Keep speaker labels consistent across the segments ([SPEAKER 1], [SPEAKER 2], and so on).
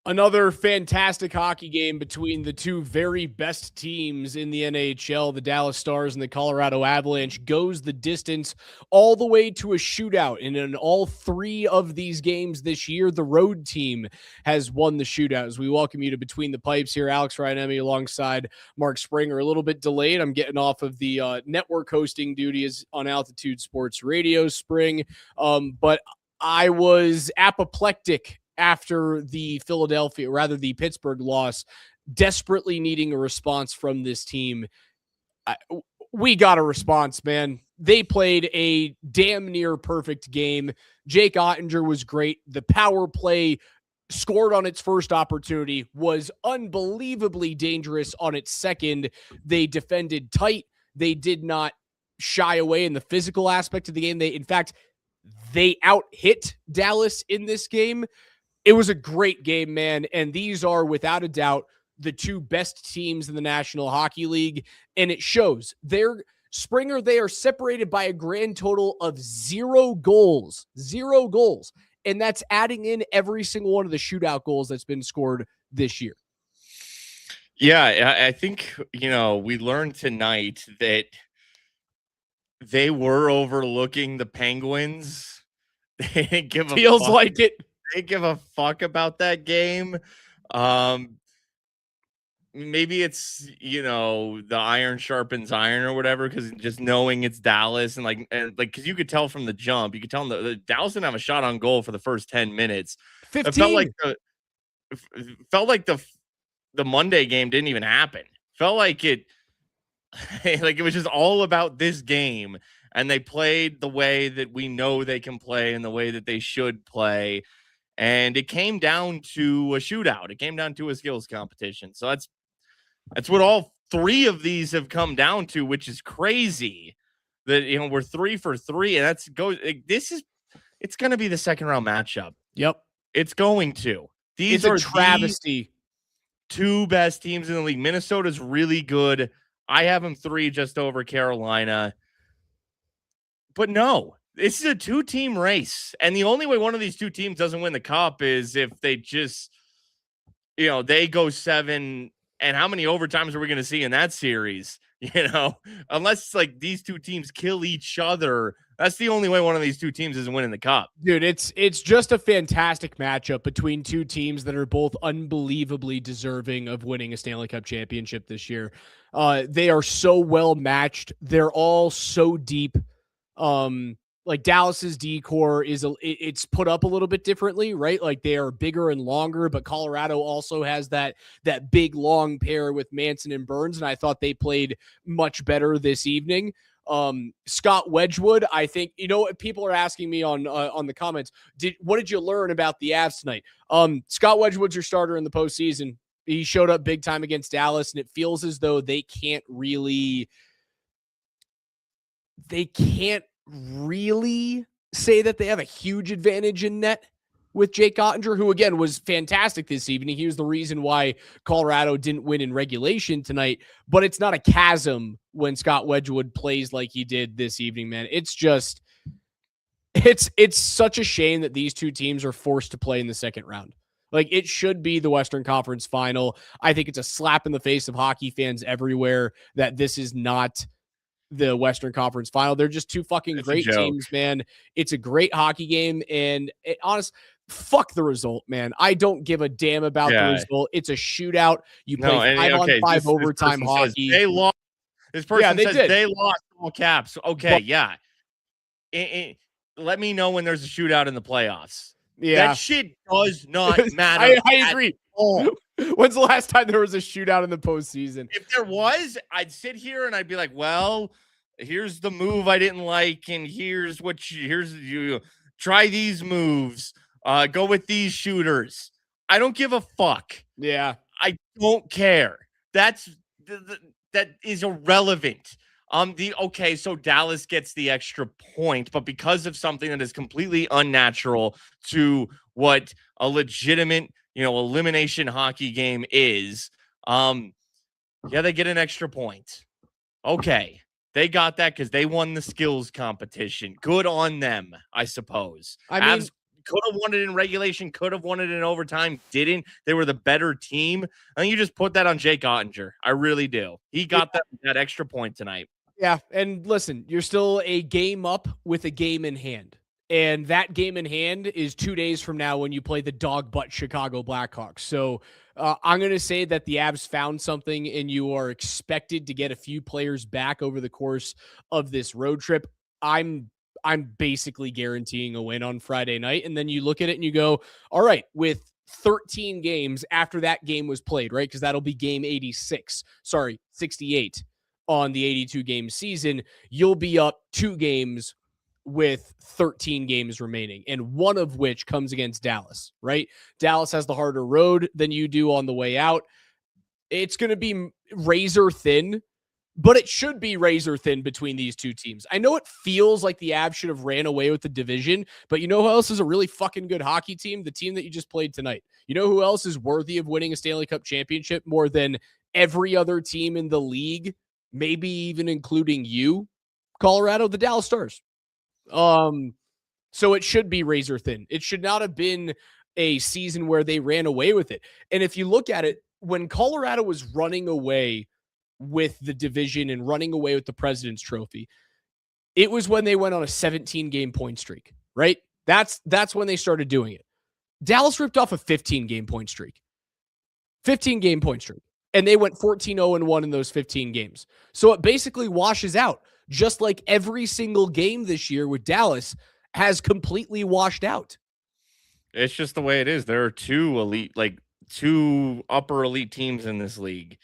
[SPEAKER 1] Another fantastic hockey game between the two very best teams in the NHL, the Dallas Stars and the Colorado Avalanche, goes the distance all the way to a shootout. And in all three of these games this year, the road team has won the shootout. As we welcome you to Between the Pipes here, Alex Ryanemi alongside Mark Springer. A little bit delayed. I'm getting off of the network hosting duties on Altitude Sports Radio, Spring. But I was apoplectic after the Pittsburgh loss, desperately needing a response from this team. We got a response, man. They played a damn near perfect game. Jake Oettinger was great. The power play scored on its first opportunity, was unbelievably dangerous on its second. They defended tight. They did not shy away in the physical aspect of the game. In fact, they out-hit Dallas in this game. It was a great game, man, and these are, without a doubt, the two best teams in the National Hockey League, and it shows. They are separated by a grand total of 0 goals. 0 goals, and that's adding in every single one of the shootout goals that's been scored this year.
[SPEAKER 2] Yeah, I think, we learned tonight that they were overlooking the Penguins. They didn't give a
[SPEAKER 1] Feels like it.
[SPEAKER 2] They give a fuck about that game. Maybe it's, the iron sharpens iron or whatever, because just knowing it's Dallas and because you could tell from the jump, you could tell the Dallas didn't have a shot on goal for the first 10 minutes.
[SPEAKER 1] 15.
[SPEAKER 2] It felt like the Monday game didn't even happen. Felt like it was just all about this game, and they played the way that we know they can play and the way that they should play. And it came down to a shootout. It came down to a skills competition. So that's what all three of these have come down to, which is crazy. That we're 3 for 3, and it's going to be the second round matchup.
[SPEAKER 1] Yep,
[SPEAKER 2] it's going to.
[SPEAKER 1] These are travesty.
[SPEAKER 2] Two best teams in the league. Minnesota's really good. I have them 3 just over Carolina. But no. This is a 2-team race, and the only way one of these two teams doesn't win the cup is if they just, they go 7. And how many overtimes are we going to see in that series? Unless these two teams kill each other, that's the only way one of these two teams isn't winning the cup.
[SPEAKER 1] Dude, it's just a fantastic matchup between two teams that are both unbelievably deserving of winning a Stanley Cup championship this year. They are so well matched. They're all so deep. Dallas's D-core it's put up a little bit differently, right? They are bigger and longer, but Colorado also has that big long pair with Manson and Burns, and I thought they played much better this evening. Scott Wedgwood, I think, what people are asking me on the comments, what did you learn about the Avs tonight? Scott Wedgwood's your starter in the postseason. He showed up big time against Dallas, and it feels as though they can't really say that they have a huge advantage in net with Jake Oettinger, who again was fantastic this evening. He was the reason why Colorado didn't win in regulation tonight, but it's not a chasm when Scott Wedgwood plays like he did this evening, man. It's just, it's such a shame that these two teams are forced to play in the second round. It should be the Western Conference Final. I think it's a slap in the face of hockey fans everywhere that this is not the Western Conference Final. They're just two fucking great teams, man. It's a great hockey game, and fuck the result, man. I don't give a damn about the result. It's a shootout. You play 5-on-5 overtime hockey.
[SPEAKER 2] They lost. This person says they lost all caps. Okay, yeah. Let me know when there's a shootout in the playoffs.
[SPEAKER 1] Yeah.
[SPEAKER 2] That shit does not matter.
[SPEAKER 1] I agree. When's the last time there was a shootout in the postseason?
[SPEAKER 2] If there was, I'd sit here and I'd be like, well, here's the move I didn't like, and here's you try these moves. Go with these shooters. I don't give a fuck.
[SPEAKER 1] Yeah.
[SPEAKER 2] I don't care. That is irrelevant. So Dallas gets the extra point, but because of something that is completely unnatural to what a legitimate, elimination hockey game is, they get an extra point. Okay. They got that because they won the skills competition. Good on them, I suppose.
[SPEAKER 1] I mean,
[SPEAKER 2] could have won it in regulation, could have won it in overtime, didn't. They were the better team. I think you just put that on Jake Ottinger. I really do. He got that extra point tonight.
[SPEAKER 1] Yeah, and listen, you're still a game up with a game in hand. And that game in hand is 2 days from now when you play the dog butt Chicago Blackhawks. So I'm going to say that the Avs found something, and you are expected to get a few players back over the course of this road trip. I'm basically guaranteeing a win on Friday night. And then you look at it and you go, all right, with 13 games after that game was played, right? Because that'll be game 68 on the 82 game season, you'll be up 2 games with 13 games remaining, and one of which comes against Dallas, right? Dallas has the harder road than you do on the way out. It's going to be razor thin, but it should be razor thin between these two teams. I know it feels like the Avs should have ran away with the division, but you know who else is a really fucking good hockey team? The team that you just played tonight. You know who else is worthy of winning a Stanley Cup championship more than every other team in the league? Maybe even including you, Colorado, the Dallas Stars. So it should be razor thin. It should not have been a season where they ran away with it. And if you look at it, when Colorado was running away with the division and running away with the President's Trophy, it was when they went on a 17-game point streak, right? That's when they started doing it. Dallas ripped off a 15-game point streak. 15-game point streak. And they went 14-0-1 in those 15 games. So it basically washes out, just like every single game this year with Dallas has completely washed out.
[SPEAKER 2] It's just the way it is. There are two upper elite teams in this league.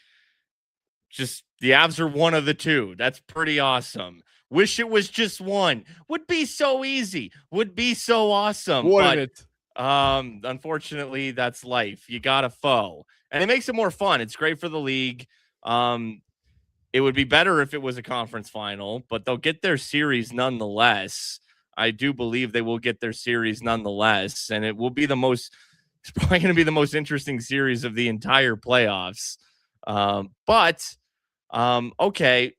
[SPEAKER 2] Just the Avs are one of the two. That's pretty awesome. Wish it was just one. Would be so easy. Would be so awesome.
[SPEAKER 1] Wouldn't it?
[SPEAKER 2] Unfortunately, that's life. You got a foe. And it makes it more fun. It's great for the league. It would be better if it was a conference final, but they'll get their series nonetheless. I do believe they will get their series nonetheless, and it will be it's probably going to be the most interesting series of the entire playoffs. Okay.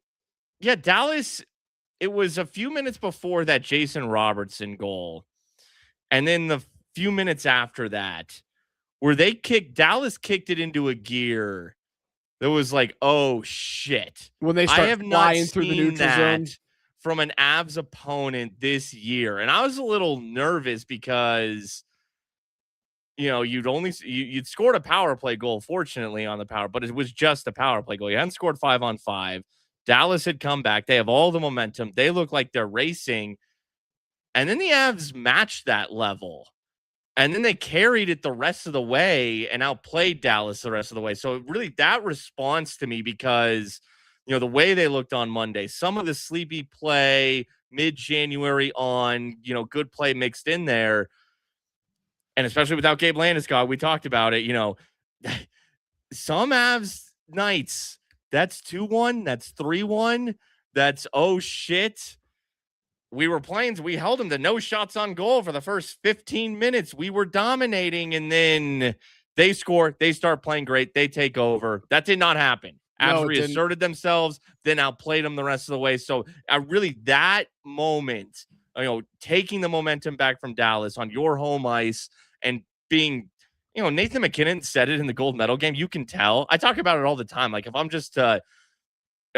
[SPEAKER 2] Yeah, Dallas, it was a few minutes before that Jason Robertson goal. And then the few minutes after that, where Dallas kicked it into a gear that was like, oh shit.
[SPEAKER 1] When they start flying through the neutral zone
[SPEAKER 2] from an Avs opponent this year. And I was a little nervous because, you'd scored a power play goal, fortunately, on the power, but it was just a power play goal. You hadn't scored 5-on-5. Dallas had come back. They have all the momentum. They look like they're racing. And then the Avs matched that level. And then they carried it the rest of the way and outplayed Dallas the rest of the way. So really that response to me, because, the way they looked on Monday, some of the sleepy play mid-January on, good play mixed in there. And especially without Gabe Landeskog, we talked about it, some Avs nights, that's 2-1, that's 3-1, that's, oh shit. We held them to no shots on goal for the first 15 minutes. We were dominating, and then they score. They start playing great. They take over. That did not happen. Avs reasserted themselves, then outplayed them the rest of the way. So that moment, taking the momentum back from Dallas on your home ice and being, Nathan McKinnon said it in the gold medal game. You can tell. I talk about it all the time. Like if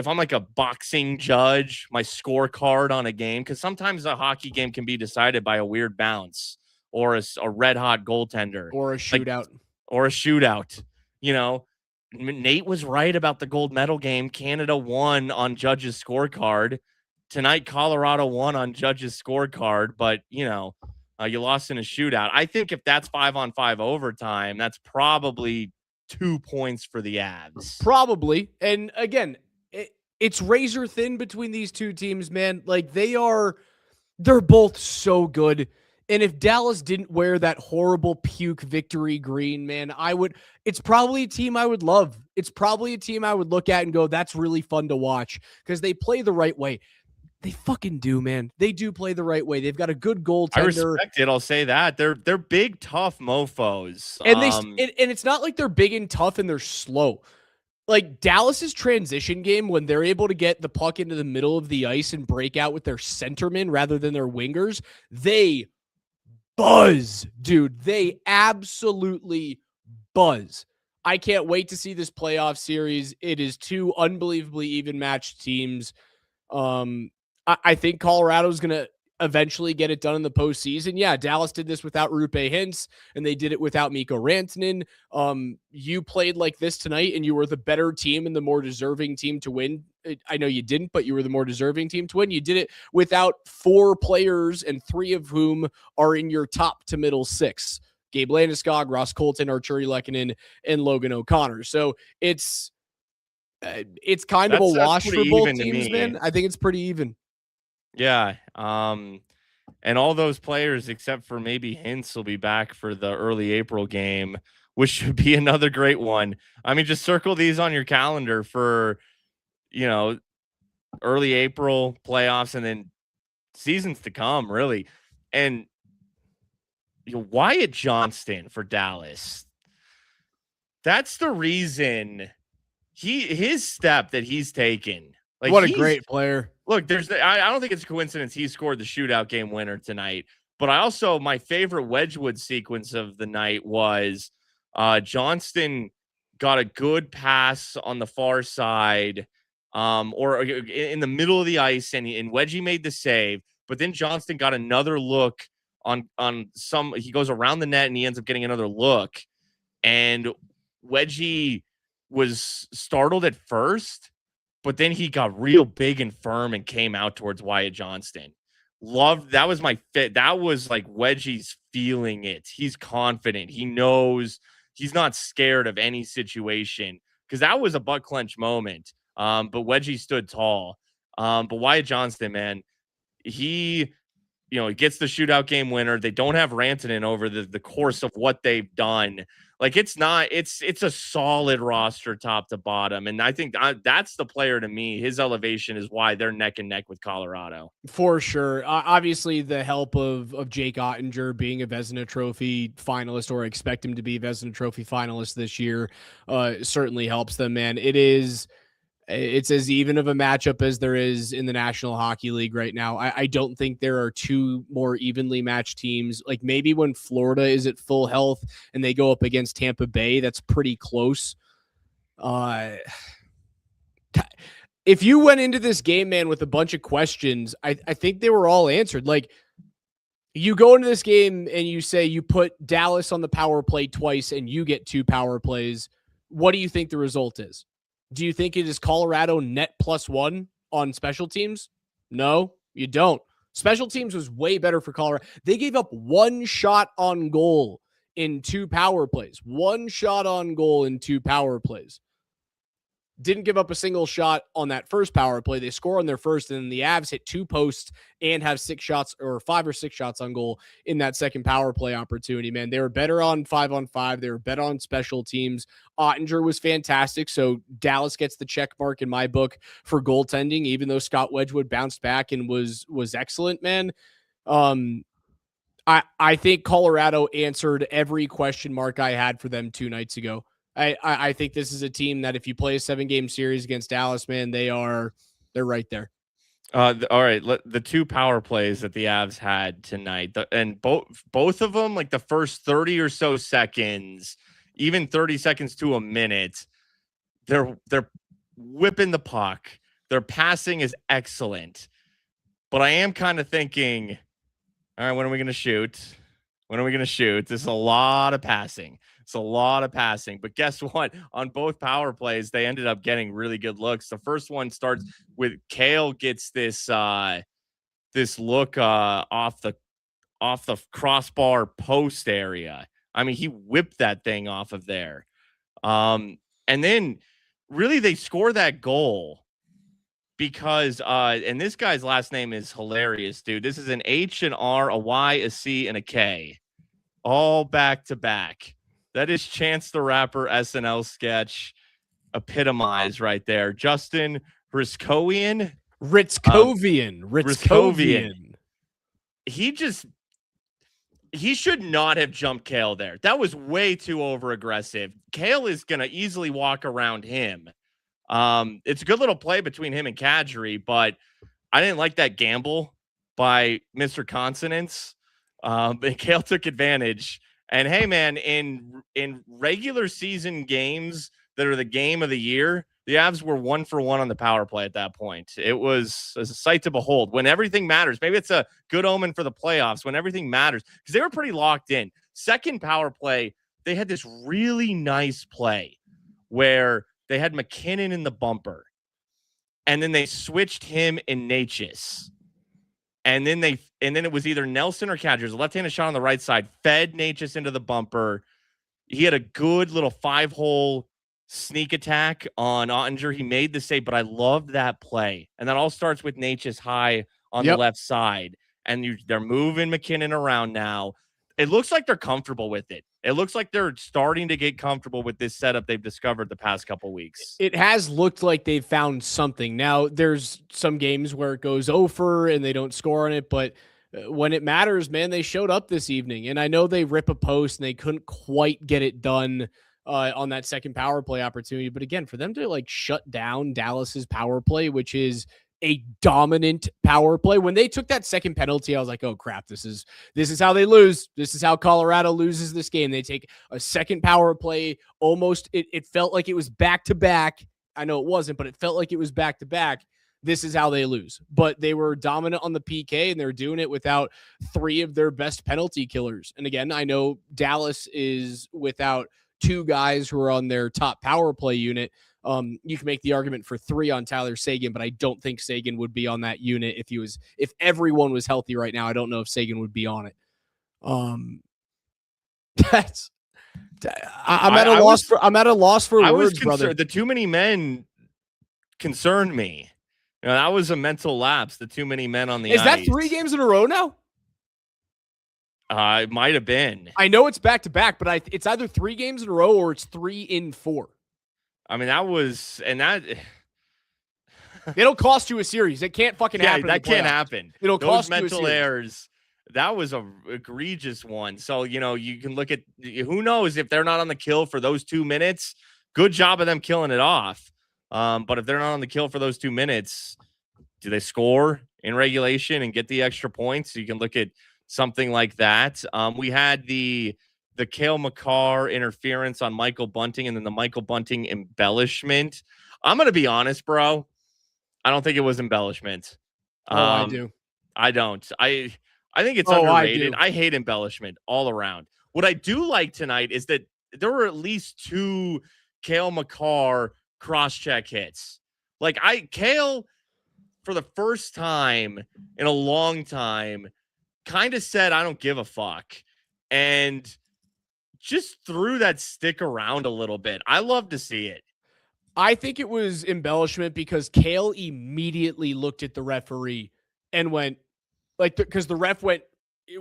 [SPEAKER 2] I'm like a boxing judge, my scorecard on a game, because sometimes a hockey game can be decided by a weird bounce or a red hot goaltender
[SPEAKER 1] or a shootout.
[SPEAKER 2] Nate was right about the gold medal game. Canada won on Judge's scorecard. Tonight, Colorado won on Judge's scorecard, but you lost in a shootout. I think if that's 5-on-5 overtime, that's probably 2 points for the Avs.
[SPEAKER 1] Probably. And again, it's razor thin between these two teams, man. Like they're both so good. And if Dallas didn't wear that horrible puke victory green, man, it's probably a team I would love. It's probably a team I would look at and go, that's really fun to watch because they play the right way. They fucking do, man. They do play the right way. They've got a good goaltender.
[SPEAKER 2] I respect it. I'll say that. They're big, tough mofos.
[SPEAKER 1] And and it's not like they're big and tough and they're slow. Like Dallas's transition game, when they're able to get the puck into the middle of the ice and break out with their centermen rather than their wingers, they buzz, dude. They absolutely buzz. I can't wait to see this playoff series. It is two unbelievably even matched teams. I think Colorado's going to eventually get it done in the postseason. Yeah, Dallas did this without Rupe Hintz, and they did it without Mikko Rantanen. You played like this tonight, and you were the better team and the more deserving team to win. I know you didn't, but you were the more deserving team to win. You did it without 4 players, and 3 of whom are in your top to middle 6. Gabe Landeskog, Ross Colton, Arturi Lehkonen, and Logan O'Connor. So it's kind of a wash for both teams, man. I think it's pretty even.
[SPEAKER 2] Yeah. And all those players, except for maybe Hintz, will be back for the early April game, which should be another great one. I mean, just circle these on your calendar for, early April playoffs and then seasons to come, really. And Wyatt Johnston for Dallas. That's the reason his step that he's taken.
[SPEAKER 1] Like, what a great player.
[SPEAKER 2] Look, I don't think it's a coincidence he scored the shootout game winner tonight. But my favorite Wedgwood sequence of the night was Johnston got a good pass on the far side or in the middle of the ice, and Wedgie made the save. But then Johnston got another look on he goes around the net and he ends up getting another look. And Wedgie was startled at first, but then he got real big and firm and came out towards Wyatt Johnston. That was my fit. That was like Wedgie's feeling it. He's confident. He knows he's not scared of any situation because that was a butt clench moment. But Wedgie stood tall. But Wyatt Johnston, man, he gets the shootout game winner. They don't have Rantanen over the course of what they've done. Like it's a solid roster top to bottom. And I think that's the player to me. His elevation is why they're neck and neck with Colorado.
[SPEAKER 1] For sure. Obviously the help of Jake Ottinger being a Vezina Trophy finalist, or expect him to be a Vezina Trophy finalist this year, certainly helps them, man. It's as even of a matchup as there is in the National Hockey League right now. I don't think there are 2 more evenly matched teams. Like maybe when Florida is at full health and they go up against Tampa Bay, that's pretty close. If you went into this game, man, with a bunch of questions, I think they were all answered. Like you go into this game and you say you put Dallas on the power play twice and you get 2 power plays. What do you think the result is? Do you think it is Colorado net +1 on special teams? No, you don't. Special teams was way better for Colorado. They gave up 1 shot on goal in 2 power plays. 1 shot on goal in 2 power plays. Didn't give up a single shot on that first power play. They score on their first, and then the Avs hit 2 posts and have 6 shots or 5 or 6 shots on goal in that second power play opportunity, man. They were better on 5-on-5. They were better on special teams. Ottinger was fantastic, so Dallas gets the check mark in my book for goaltending, even though Scott Wedgwood bounced back and was excellent, man. I think Colorado answered every question mark I had for them 2 nights ago. I think this is a team that if you play a 7-game series against Dallas, man, they're right there.
[SPEAKER 2] All right. The 2 power plays that the Avs had tonight, and both of them, like the first 30 or so seconds, even 30 seconds to a minute, they're whipping the puck. Their passing is excellent. But I am kind of thinking, all right, when are we going to shoot? When are we going to shoot? This is a lot of passing. It's a lot of passing. But guess what? On both power plays, they ended up getting really good looks. The first one starts with Cale gets this look off the crossbar post area. I mean, he whipped that thing off of there. And then really they score that goal because and this guy's last name is hilarious, dude. This is an H, an R, a Y, a C, and a K, all back to back. That is Chance the Rapper SNL sketch epitomized right there. Justin Ritzkovian. He should not have jumped Cale there. That was way too over aggressive. Cale is going to easily walk around him. It's a good little play between him and Kadri, but I didn't like that gamble by Mr. Consonants. But Kale took advantage. And hey, man, in regular season games that are the game of the year, the Avs were 1 for 1 on the power play at that point. It was a sight to behold when everything matters. Maybe it's a good omen for the playoffs when everything matters, because they were pretty locked in. Second power play, they had this really nice play where they had McKinnon in the bumper, and then they switched him and Natchez. And then it was either Nelson or Kadri. A left-handed shot on the right side, fed Natchez into the bumper. He had a good little 5-hole sneak attack on Ottinger. He made the save, but I loved that play. And that all starts with Natchez high on the left side. And they're moving McKinnon around now. It looks like they're comfortable with it. It looks like they're starting to get comfortable with this setup they've discovered the past couple weeks.
[SPEAKER 1] It has looked like they've found something. Now, there's some games where it goes over and they don't score on it, but when it matters, man, they showed up this evening. And I know they rip a post and they couldn't quite get it done on that second power play opportunity. But again, for them to like shut down Dallas's power play, which is a dominant power play. When they took that second penalty, I was like, oh crap, this is how they lose. This is how Colorado loses this game. They take a second power play. Almost it felt like it was back to back. I know it wasn't, but it felt like it was back to back. This is how they lose. But they were dominant on the PK, and they're doing it without 3 of their best penalty killers. And again, I know Dallas is without 2 guys who are on their top power play unit. You can make the argument for 3 on Tyler Seguin, but I don't think Seguin would be on that unit if everyone was healthy right now. I don't know if Seguin would be on it. I'm at a loss for words, brother.
[SPEAKER 2] The too many men concerned me. You know, that was a mental lapse. The too many men on the ice.
[SPEAKER 1] Is that 3 games in a row now?
[SPEAKER 2] It might have been.
[SPEAKER 1] I know it's back to back, but it's either 3 games in a row or it's 3 in 4.
[SPEAKER 2] I mean,
[SPEAKER 1] it'll cost you a series. It can't fucking happen.
[SPEAKER 2] That can't happen.
[SPEAKER 1] It'll cost you a series.
[SPEAKER 2] Mental errors. That was a egregious one. So, you know, you can look at, who knows if they're not on the kill for those 2 minutes. Good job of them killing it off. But if they're not on the kill for those 2 minutes, do they score in regulation and get the extra points? So you can look at something like that. We had the Cale Makar interference on Michael Bunting and then the Michael Bunting embellishment. I'm going to be honest, bro. I don't think it was embellishment.
[SPEAKER 1] I do.
[SPEAKER 2] I don't. I think it's underrated. I hate embellishment all around. What I do like tonight is that there were at least 2 Cale Makar cross-check hits. Like Cale, for the first time in a long time, kind of said, I don't give a fuck. And just threw that stick around a little bit. I love to see it.
[SPEAKER 1] I think it was embellishment because Cale immediately looked at the referee and went, like, because the ref went,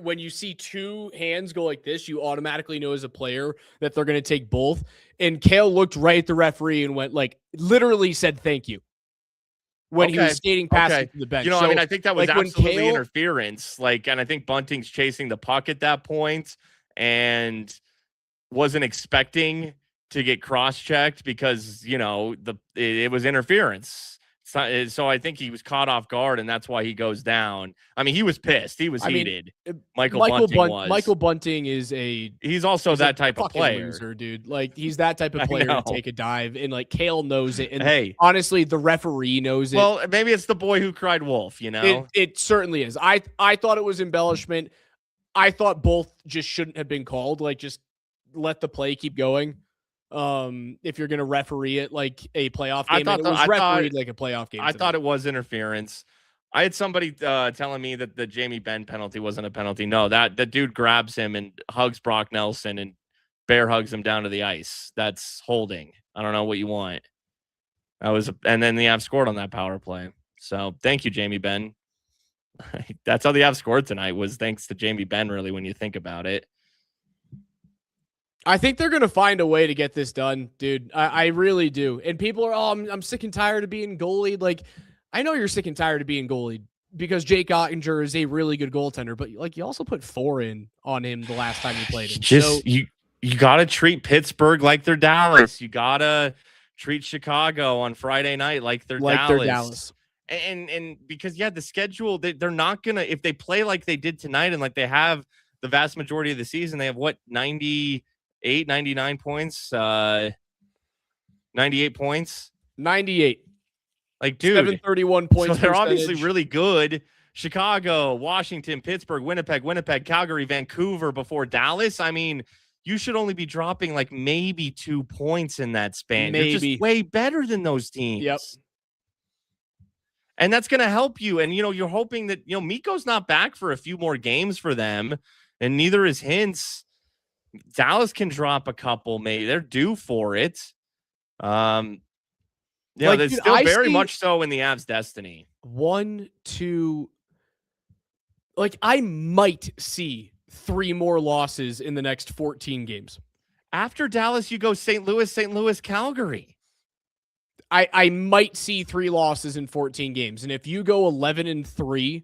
[SPEAKER 1] when you see 2 hands go like this, you automatically know as a player that they're going to take both. And Cale looked right at the referee and went, like, literally said thank you when he was skating past it to the bench.
[SPEAKER 2] You know, so, I mean, I think that was like absolutely interference. Like, and I think Bunting's chasing the puck at that point and wasn't expecting to get cross-checked because, you know, it was interference. So I think he was caught off guard, and that's why he goes down. I mean, he was pissed. He was heated. Michael Bunting was.
[SPEAKER 1] Michael Bunting is
[SPEAKER 2] he's also that type of player,
[SPEAKER 1] loser, dude. Like, he's that type of player to take a dive, and like Cale knows it. And honestly, the referee knows it.
[SPEAKER 2] Well, maybe it's the boy who cried wolf. You know,
[SPEAKER 1] it certainly is. I thought it was embellishment. I thought both just shouldn't have been called. Like, just let the play keep going. If you're going to referee it like a playoff game, it was refereed like a playoff game.
[SPEAKER 2] I thought it was interference. I had somebody telling me that the Jamie Benn penalty wasn't a penalty. No, that dude grabs him and hugs Brock Nelson and bear hugs him down to the ice. That's holding. I don't know what you want. And then the Avs scored on that power play. So thank you, Jamie Benn. That's how the Avs scored tonight, was thanks to Jamie Benn, really, when you think about it.
[SPEAKER 1] I think they're going to find a way to get this done, dude. I really do. And people are, I'm sick and tired of being goalied. Like, I know you're sick and tired of being goalied because Jake Ottinger is a really good goaltender, but like, you also put 4 in on him the last time you played him.
[SPEAKER 2] You got to treat Pittsburgh like they're Dallas. You got to treat Chicago on Friday night like they're Dallas. And because, the schedule, they're not going to, if they play like they did tonight and like they have the vast majority of the season. They have what, 98, 99 points, 98 points,
[SPEAKER 1] 98.
[SPEAKER 2] Like, dude,
[SPEAKER 1] 731 points.
[SPEAKER 2] So they're obviously really good. Chicago, Washington, Pittsburgh, Winnipeg, Calgary, Vancouver before Dallas. I mean, you should only be dropping like maybe 2 points in that span. You're just way better than those teams.
[SPEAKER 1] Yep.
[SPEAKER 2] And that's going to help you. And, you're hoping that, Mikko's not back for a few more games for them, and neither is Hintz. Dallas can drop a couple, maybe. They're due for it. Yeah, that's still very much so in the Avs' destiny.
[SPEAKER 1] 1, 2, I might see 3 more losses in the next 14 games.
[SPEAKER 2] After Dallas, you go St. Louis, Calgary.
[SPEAKER 1] I might see 3 losses in 14 games. And if you go 11-3,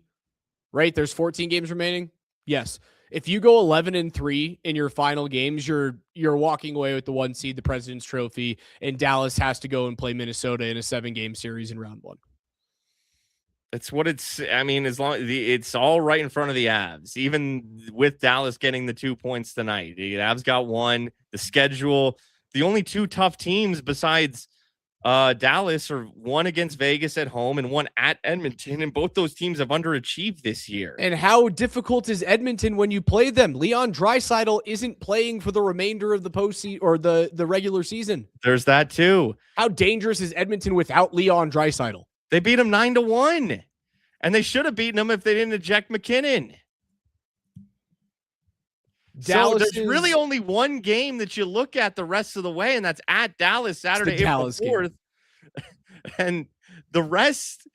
[SPEAKER 1] right, there's 14 games remaining. Yes. If you go 11-3 in your final games, you're walking away with the 1 seed, the President's Trophy, and Dallas has to go and play Minnesota in a 7-game series in round 1.
[SPEAKER 2] That's what it's. I mean, as long it's all right in front of the Avs, even with Dallas getting the 2 points tonight. The Avs got 1. The schedule, the only 2 tough teams besides Dallas are 1 against Vegas at home and 1 at Edmonton, and both those teams have underachieved this year.
[SPEAKER 1] And how difficult is Edmonton when you play them? Leon Draisaitl isn't playing for the remainder of the postseason or the regular season.
[SPEAKER 2] There's that too.
[SPEAKER 1] How dangerous is Edmonton without Leon Draisaitl?
[SPEAKER 2] They beat him 9-1, and they should have beaten him if they didn't eject McKinnon. So there's really only one game that you look at the rest of the way, and that's at Dallas Saturday, April 4th. And the rest,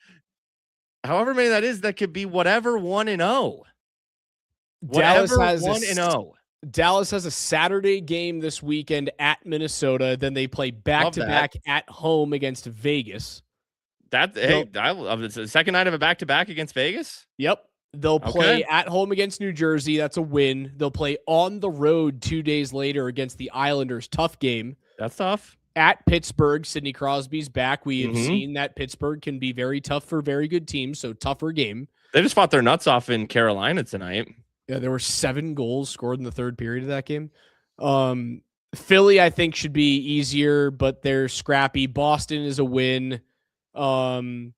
[SPEAKER 2] however many that is, that could be whatever 1-0.
[SPEAKER 1] Dallas has
[SPEAKER 2] 1-0.
[SPEAKER 1] Dallas has a Saturday game this weekend at Minnesota. Then they play back-to-back at home against Vegas.
[SPEAKER 2] It's the second night of a back-to-back against Vegas?
[SPEAKER 1] Yep. They'll play at home against New Jersey. That's a win. They'll play on the road 2 days later against the Islanders. Tough game.
[SPEAKER 2] That's tough.
[SPEAKER 1] At Pittsburgh, Sidney Crosby's back. We have seen that Pittsburgh can be very tough for very good teams, so tougher game.
[SPEAKER 2] They just fought their nuts off in Carolina tonight.
[SPEAKER 1] Yeah, there were 7 goals scored in the third period of that game. Philly, I think, should be easier, but they're scrappy. Boston is a win. Winnipeg's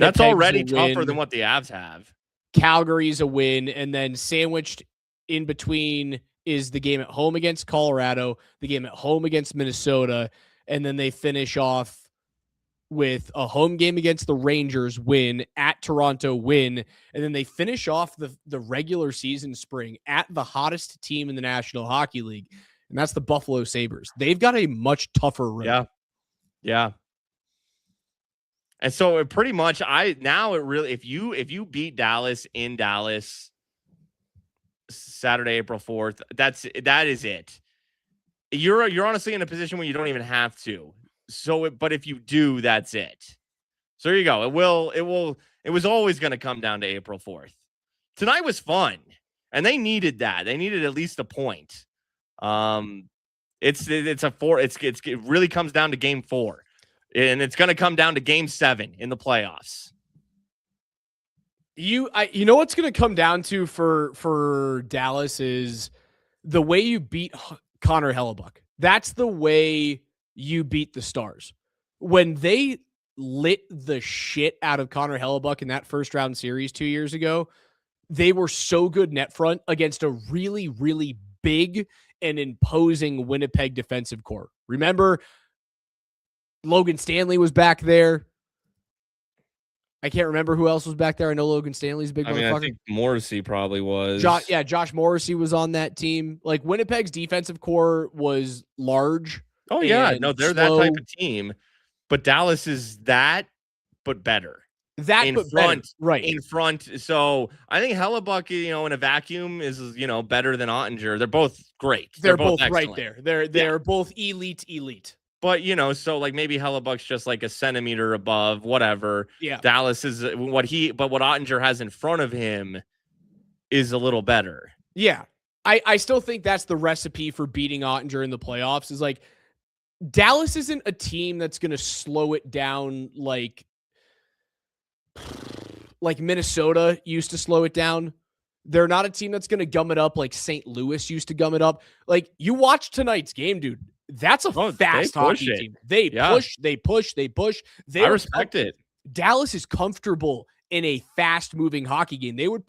[SPEAKER 2] That's already tougher than what the Avs have.
[SPEAKER 1] Calgary's a win, and then sandwiched in between is the game at home against Colorado, the game at home against Minnesota, and then they finish off with a home game against the Rangers, win, at Toronto, win, and then they finish off the regular season spring at the hottest team in the National Hockey League, and that's the Buffalo Sabres. They've got a much tougher run.
[SPEAKER 2] Yeah. And so it pretty much, if you beat Dallas in Dallas Saturday, April 4th, that is it. You're honestly in a position where you don't even have to. But if you do, that's it. So there you go. It was always going to come down to April 4th. Tonight was fun, and they needed that. They needed at least a point. It really comes down to game 4. And it's going to come down to game 7 in the playoffs.
[SPEAKER 1] You know what's going to come down to for Dallas is the way you beat Connor Hellebuyck. That's the way you beat the Stars. When they lit the shit out of Connor Hellebuyck in that first round series 2 years ago, they were so good net front against a really, really big and imposing Winnipeg defensive core. Remember, Logan Stanley was back there. I can't remember who else was back there. I know Logan Stanley's a big motherfucker.
[SPEAKER 2] I think Morrissey probably was.
[SPEAKER 1] Josh Morrissey was on that team. Like, Winnipeg's defensive core was large.
[SPEAKER 2] Oh, yeah. No, they're slow. That type of team. But Dallas is that, but better.
[SPEAKER 1] In front. Right.
[SPEAKER 2] In front. So I think Hellebuyck, in a vacuum is, better than Ottinger. They're both great.
[SPEAKER 1] They're both right there. They're both elite.
[SPEAKER 2] But, so like maybe Hellebuck's just like a centimeter above, whatever.
[SPEAKER 1] Yeah.
[SPEAKER 2] Dallas is what Ottinger has in front of him is a little better.
[SPEAKER 1] Yeah. I still think that's the recipe for beating Ottinger in the playoffs is like Dallas isn't a team that's going to slow it down like Minnesota used to slow it down. They're not a team that's going to gum it up like St. Louis used to gum it up. Like, you watch tonight's game, dude. That's a fast hockey team. They push, they push, they push.
[SPEAKER 2] I respect it.
[SPEAKER 1] Dallas is comfortable in a fast-moving hockey game. They would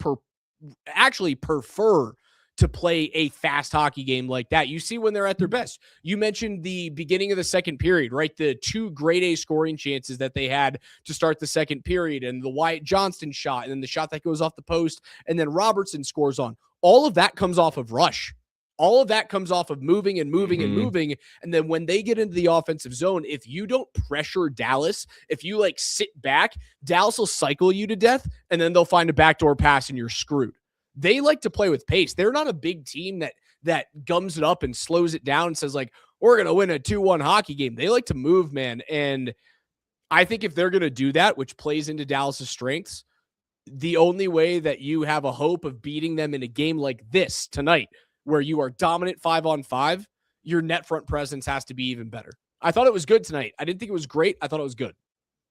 [SPEAKER 1] actually prefer to play a fast hockey game like that. You see when they're at their best. You mentioned the beginning of the second period, right? The 2 grade A scoring chances that they had to start the second period, and the Wyatt Johnston shot, and then the shot that goes off the post, and then Robertson scores on. All of that comes off of rush. All of that comes off of moving and moving and moving. And then when they get into the offensive zone, if you don't pressure Dallas, if you like sit back, Dallas will cycle you to death, and then they'll find a backdoor pass and you're screwed. They like to play with pace. They're not a big team that gums it up and slows it down and says, like, we're going to win a 2-1 hockey game. They like to move, man. And I think if they're going to do that, which plays into Dallas's strengths, the only way that you have a hope of beating them in a game like this tonight, where you are dominant 5-on-5, your net front presence has to be even better. I thought it was good tonight. I didn't think it was great. I thought it was good.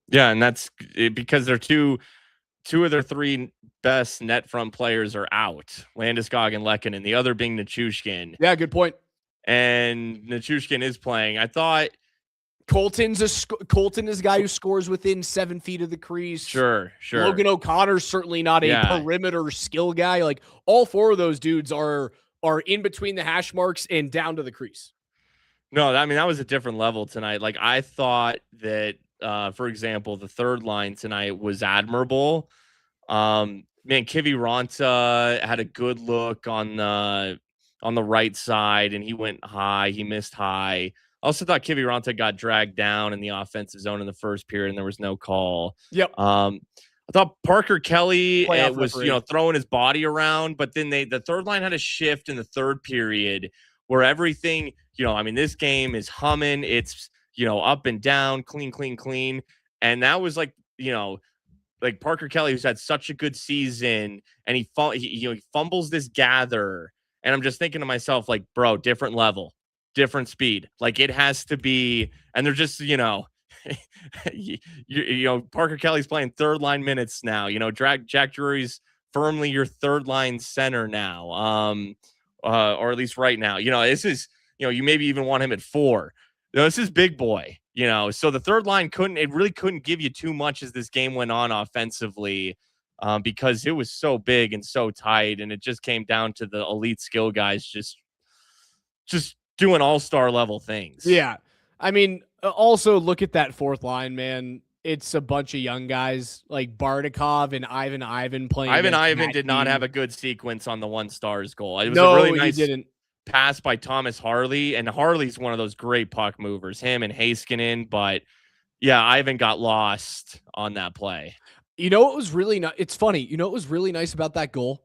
[SPEAKER 2] Yeah, and that's because they're two of their 3 best net front players are out. Landeskog and Lehkonen, the other being Nichushkin.
[SPEAKER 1] Yeah, good point.
[SPEAKER 2] And Nichushkin is playing. I thought
[SPEAKER 1] Colton is a guy who scores within 7 feet of the crease.
[SPEAKER 2] Sure.
[SPEAKER 1] Logan O'Connor's certainly not a perimeter skill guy. Like, all 4 of those dudes are in between the hash marks and down to the crease.
[SPEAKER 2] No, I mean, that was a different level tonight. Like, I thought that, for example, the third line tonight was admirable. Man, Kiviranta had a good look on the right side, and he went high. He missed high. I also thought Kiviranta got dragged down in the offensive zone in the first period, and there was no call.
[SPEAKER 1] Yep.
[SPEAKER 2] I thought Parker Kelly was throwing his body around, but then the third line had a shift in the third period where everything, I mean, this game is humming. It's, up and down, clean. And that was like Parker Kelly, who's had such a good season, and he fumbles this gather. And I'm just thinking to myself, like, bro, different level, different speed. Like, it has to be, and they're just, Parker Kelly's playing third line minutes now. Jack Drury's firmly your third line center now, or at least right now. This is, you maybe even want him at 4. This is big boy. So the third line really couldn't give you too much as this game went on offensively, because it was so big and so tight, and it just came down to the elite skill guys just doing all-star level things.
[SPEAKER 1] Yeah. I mean, also look at that fourth line, man. It's a bunch of young guys like Bardakov and Ivan playing.
[SPEAKER 2] Ivan did not have a good sequence on the 1-Stars goal. It was a really nice pass by Thomas Harley, and Harley's one of those great puck movers, him and Heiskanen. But yeah, Ivan got lost on that play.
[SPEAKER 1] What was really nice? It's funny. What was really nice about that goal?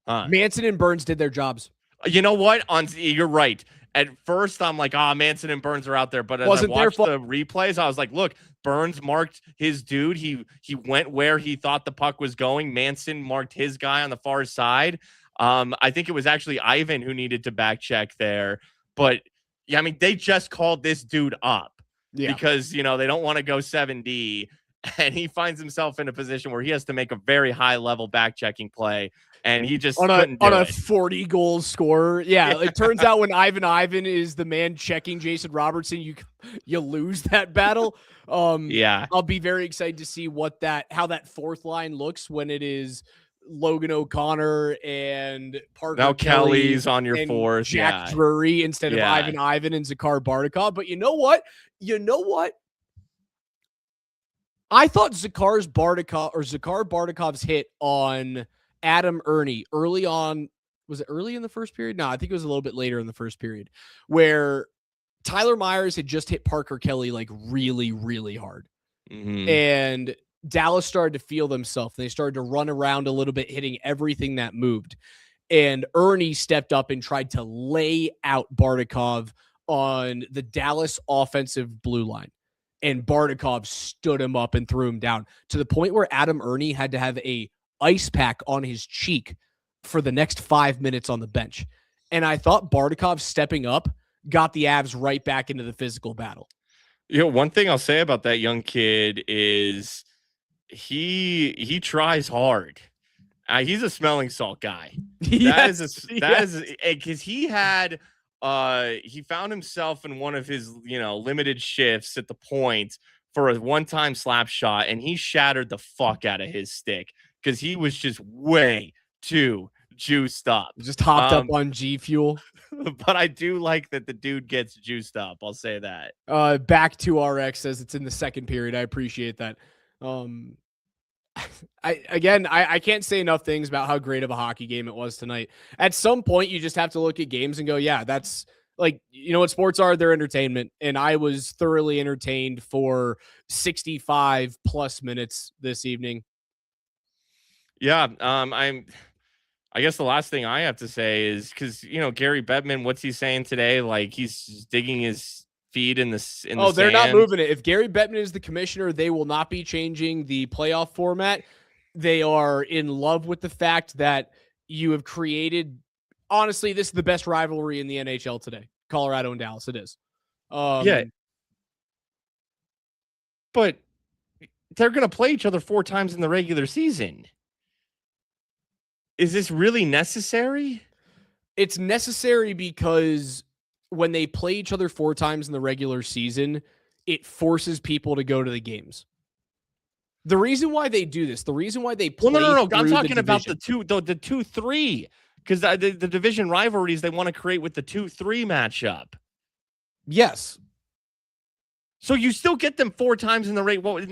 [SPEAKER 1] Manson and Burns did their jobs.
[SPEAKER 2] You know what? You're right. At first, I'm like, Manson and Burns are out there. But as I watched the replays, I was like, look, Burns marked his dude. He went where he thought the puck was going. Manson marked his guy on the far side. I think it was actually Ivan who needed to back check there. But, yeah, I mean, they just called this dude up because, they don't want to go 7D. And he finds himself in a position where he has to make a very high-level back-checking play. And he just couldn't do it.
[SPEAKER 1] 40-goal scorer. Yeah, it turns out when Ivan is the man checking Jason Robertson, you lose that battle. I'll be very excited to see how that fourth line looks when it is Logan O'Connor and Parker
[SPEAKER 2] now Kelly's on your fourth.
[SPEAKER 1] Jack Drury instead of Ivan and Zakhar Bardakov. But you know what? I thought Zakhar Bardakov's hit on Adam Ernie early on. Was it early in the first period? No, I think it was a little bit later in the first period, where Tyler Myers had just hit Parker Kelly like really, really hard.
[SPEAKER 2] Mm-hmm.
[SPEAKER 1] And Dallas started to feel themselves. They started to run around a little bit, hitting everything that moved. And Ernie stepped up and tried to lay out Bardakov on the Dallas offensive blue line. And Bardakov stood him up and threw him down to the point where Adam Ernie had to have a ice pack on his cheek for the next 5 minutes on the bench. And I thought Bardakov stepping up got the Avs right back into the physical battle.
[SPEAKER 2] One thing I'll say about that young kid is he tries hard. He's a smelling salt guy.
[SPEAKER 1] Yes,
[SPEAKER 2] That is because he had he found himself in one of his limited shifts at the point for a one-time slap shot, and he shattered the fuck out of his stick because he was just way too juiced up.
[SPEAKER 1] just hopped up on G Fuel.
[SPEAKER 2] But I do like that the dude gets juiced up. I'll say that.
[SPEAKER 1] Back to RX says it's in the second period. I appreciate that. I can't say enough things about how great of a hockey game it was tonight. At some point, you just have to look at games and go, yeah, that's like, you know what sports are? They're entertainment. And I was thoroughly entertained for 65 plus minutes this evening.
[SPEAKER 2] Yeah. I guess the last thing I have to say is because Gary Bettman, what's he saying today? Like he's digging his feet in the
[SPEAKER 1] Oh, they're
[SPEAKER 2] sand.
[SPEAKER 1] not moving it. If Gary Bettman is the commissioner, they will not be changing the playoff format. They are in love with the fact that you have created. Honestly, this is the best rivalry in the NHL today. Colorado and Dallas. It is.
[SPEAKER 2] Yeah. But they're going to play each other 4 times in the regular season. Is this really necessary?
[SPEAKER 1] It's necessary because when they play each other 4 times in the regular season, it forces people to go to the games. The reason why they do this, the reason why they play.
[SPEAKER 2] No. I'm talking about the 2-3, because the division rivalries they want to create with the 2-3 matchup.
[SPEAKER 1] Yes.
[SPEAKER 2] So you still get them 4 times in the rate. Well, we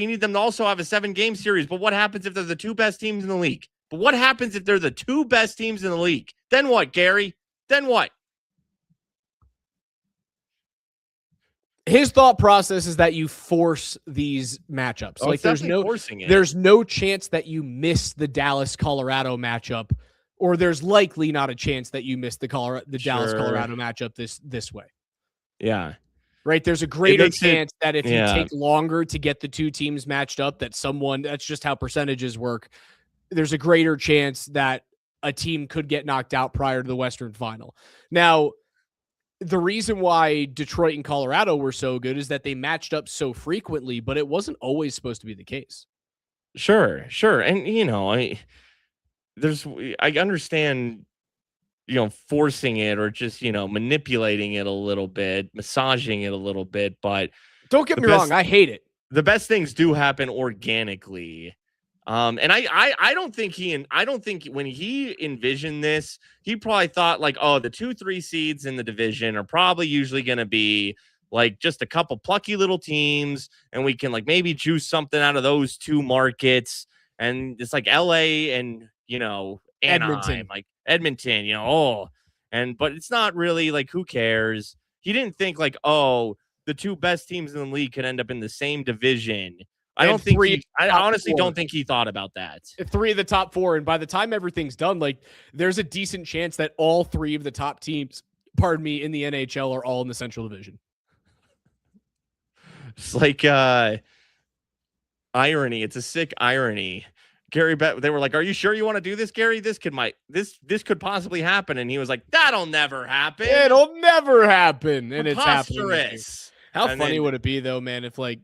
[SPEAKER 2] need them to also have a 7-game series. But what happens if they're the 2 best teams in the league? But what happens if they're the 2 best teams in the league? Then what, Gary? Then what?
[SPEAKER 1] His thought process is that you force these matchups.
[SPEAKER 2] Like there's
[SPEAKER 1] no chance that you miss the Dallas Colorado matchup, or there's likely not a chance that you miss the Dallas Colorado matchup this way.
[SPEAKER 2] Yeah.
[SPEAKER 1] Right. There's a greater chance that if you take longer to get the 2 teams matched up, that's just how percentages work. There's a greater chance that a team could get knocked out prior to the Western Final. Now, the reason why Detroit and Colorado were so good is that they matched up so frequently, but it wasn't always supposed to be the case.
[SPEAKER 2] Sure. And, I understand, forcing it or just, manipulating it a little bit, massaging it a little bit. But
[SPEAKER 1] don't get me wrong, I hate it.
[SPEAKER 2] The best things do happen organically. And I don't think when he envisioned this, he probably thought like, oh, the 2-3 seeds in the division are probably usually going to be like just a couple plucky little teams, and we can like maybe juice something out of those 2 markets. And it's like LA and Anaheim, like Edmonton, but it's not really like, who cares? He didn't think like, oh, the 2 best teams in the league could end up in the same division. I honestly don't think he thought about that.
[SPEAKER 1] 3 of the top 4, and by the time everything's done, like there's a decent chance that all 3 of the top teams, in the NHL are all in the Central Division.
[SPEAKER 2] It's like irony. It's a sick irony. Gary they were like, "Are you sure you want to do this, Gary? This could possibly happen." And he was like, "That'll never happen.
[SPEAKER 1] It'll never happen." And it's happening. How
[SPEAKER 2] and
[SPEAKER 1] funny would it be though, man, if like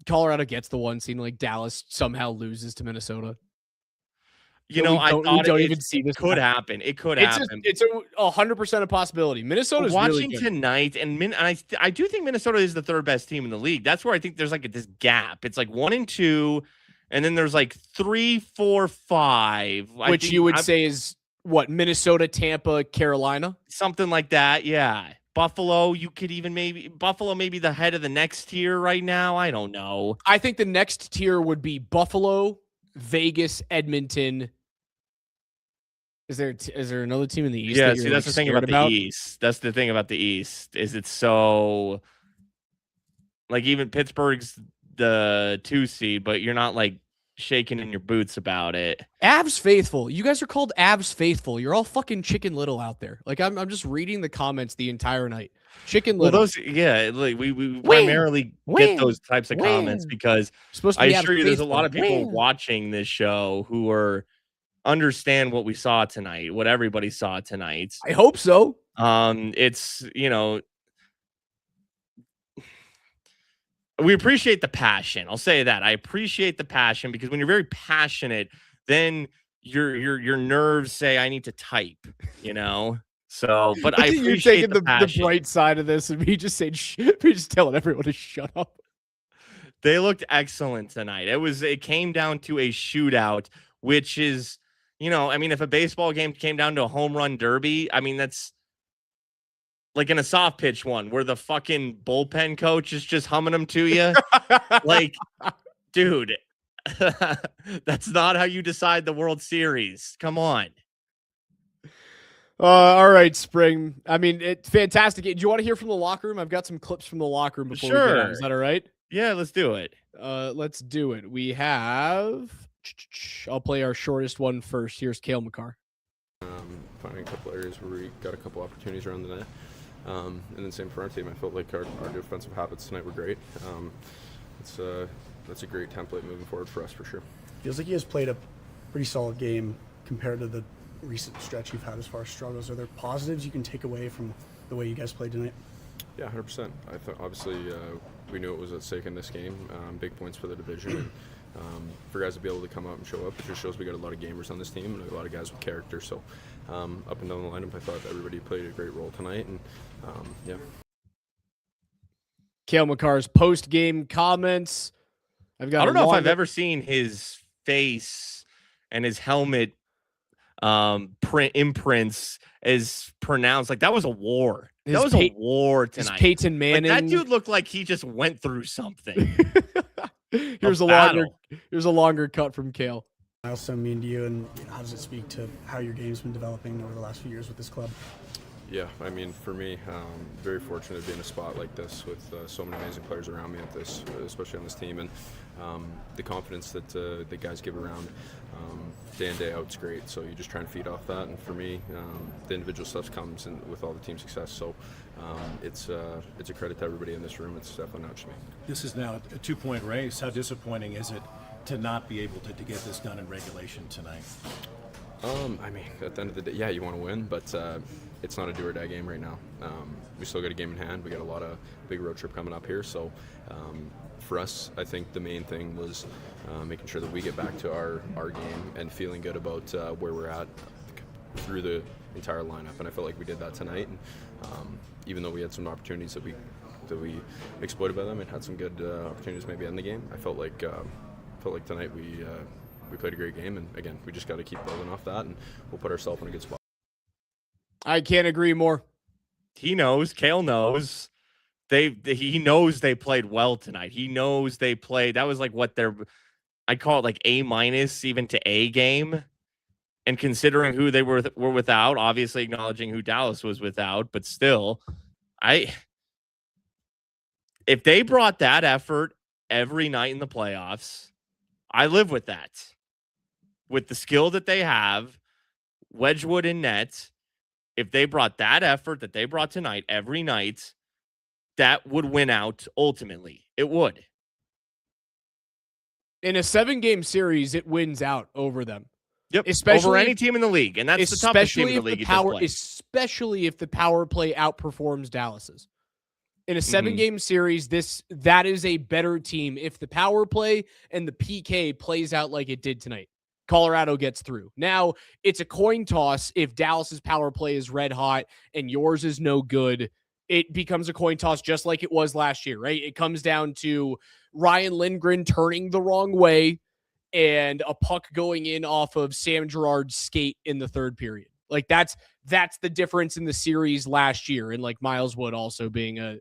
[SPEAKER 1] Colorado gets the 1 seed, like Dallas somehow loses to Minnesota.
[SPEAKER 2] I thought it could happen. It could happen.
[SPEAKER 1] It's 100% a possibility. Minnesota's
[SPEAKER 2] watching
[SPEAKER 1] really good
[SPEAKER 2] tonight, and I do think Minnesota is the 3rd best team in the league. That's where I think there's like this gap. It's like 1 and 2, and then there's like 3, 4, 5,
[SPEAKER 1] which you would say is what? Minnesota, Tampa, Carolina,
[SPEAKER 2] something like that. Yeah. Buffalo, Buffalo maybe the head of the next tier right now. I don't know.
[SPEAKER 1] I think the next tier would be Buffalo, Vegas, Edmonton. Is there another team in the East?
[SPEAKER 2] Yeah, that's the thing about the East. That's the thing about the East is it's so like even Pittsburgh's the 2 seed, but you're not like shaking in your boots about it.
[SPEAKER 1] Avs faithful. You guys are called Avs faithful. You're all fucking Chicken Little out there. Like I'm just reading the comments the entire night. Chicken Little.
[SPEAKER 2] Well, like we primarily get those types of comments because I assure you, there's a lot of people watching this show who understand what we saw tonight, what everybody saw tonight.
[SPEAKER 1] I hope so.
[SPEAKER 2] It's we appreciate the passion. I'll say that. I appreciate the passion because when you're very passionate, then your nerves say I need to type, you know? So, but I
[SPEAKER 1] You're
[SPEAKER 2] appreciate
[SPEAKER 1] taking
[SPEAKER 2] the
[SPEAKER 1] the
[SPEAKER 2] passion.
[SPEAKER 1] bright side of this, and me just saying, me just telling everyone to shut up.
[SPEAKER 2] They looked excellent tonight. It came down to a shootout, which is, I mean, if a baseball game came down to a home run derby, I mean, that's like in a soft pitch one where the fucking bullpen coach is just humming them to you. Like, dude, that's not how you decide the World Series. Come on.
[SPEAKER 1] All right, Spring. I mean, it's fantastic. Do you want to hear from the locker room? I've got some clips from the locker room before we get out. Is that all right?
[SPEAKER 2] Yeah, let's do it.
[SPEAKER 1] Let's do it. We have. I'll play our shortest one first. Here's Cale Makar.
[SPEAKER 3] Finding a couple areas where we got a couple opportunities around the net. And then same for our team. I felt like our defensive habits tonight were great. That's a great template moving forward for us for sure.
[SPEAKER 4] Feels like you guys played a pretty solid game compared to the recent stretch you've had as far as struggles. Are there positives you can take away from the way you guys played tonight?
[SPEAKER 3] Yeah, 100%. I thought obviously we knew it was at stake in this game. Big points for the division. And, for guys to be able to come out and show up, it just shows we got a lot of gamers on this team and a lot of guys with character. So up and down the lineup, I thought everybody played a great role tonight. And yeah.
[SPEAKER 1] Cale Makar's post-game comments.
[SPEAKER 2] I don't know if I've ever seen his face and his helmet imprints as pronounced. Like that was a war. That was a war tonight.
[SPEAKER 1] Peyton Manning.
[SPEAKER 2] Like, that dude looked like he just went through something.
[SPEAKER 1] Here's a longer cut from Cale.
[SPEAKER 4] Miles, I mean to you, and how does it speak to how your game's been developing over the last few years with this club?
[SPEAKER 3] Yeah, I mean, for me, very fortunate to be in a spot like this with so many amazing players around me at this, especially on this team, and the confidence that the guys give around day in, day out is great. So you just try and feed off that. And for me, the individual stuff comes in with all the team success. So it's a credit to everybody in this room. It's definitely not just me.
[SPEAKER 5] This is now a 2-point race. How disappointing is it to not be able to get this done in regulation tonight?
[SPEAKER 3] I mean, at the end of the day, yeah, you want to win, but it's not a do or die game right now. We still got a game in hand. We got a lot of big road trip coming up here. So for us, I think the main thing was making sure that we get back to our game and feeling good about where we're at through the entire lineup. And I felt like we did that tonight. And even though we had some opportunities that we exploited by them and had some good opportunities maybe in the game, I felt like tonight we played a great game, and again, we just got to keep building off that, and we'll put ourselves in a good spot.
[SPEAKER 1] I can't agree more.
[SPEAKER 2] He knows. Cale knows. He knows they played well tonight. He knows they played. That was like what I call it like A- even to A game. And considering who they were without, obviously acknowledging who Dallas was without, but still, if they brought that effort every night in the playoffs, I live with that. With the skill that they have, Wedgwood and net, if they brought that effort that they brought tonight every night, that would win out ultimately. It would.
[SPEAKER 1] In a 7-game series, it wins out over them.
[SPEAKER 2] Yep,
[SPEAKER 1] especially
[SPEAKER 2] over any team in the league, and that's the toughest team in the league.
[SPEAKER 1] Especially if the power play outperforms Dallas's. In a 7-game series, that is a better team if the power play and the PK plays out like it did tonight. Colorado gets through. Now, it's a coin toss. If Dallas's power play is red hot and yours is no good, it becomes a coin toss just like it was last year, right? It comes down to Ryan Lindgren turning the wrong way and a puck going in off of Sam Girard's skate in the third period. Like that's the difference in the series last year. And like Miles Wood also being a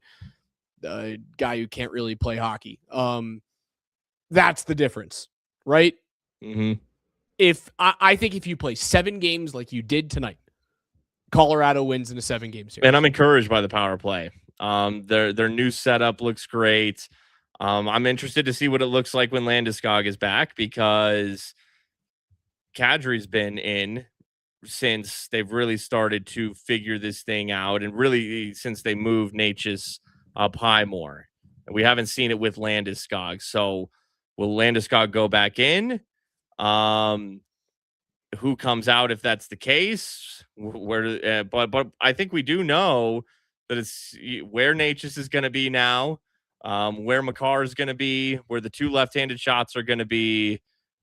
[SPEAKER 1] guy who can't really play hockey. That's the difference, right?
[SPEAKER 2] Mm-hmm.
[SPEAKER 1] I think if you play 7 games like you did tonight, Colorado wins in a 7-game series.
[SPEAKER 2] And I'm encouraged by the power play. Their new setup looks great. I'm interested to see what it looks like when Landeskog is back because Kadri's been in since they've really started to figure this thing out, and really since they moved Natchez up high more. And we haven't seen it with Landeskog. So will Landeskog go back in? Who comes out if that's the case? But I think we do know that it's where Natchez is going to be now. where Makar is going to be, where the 2 left-handed shots are going to be.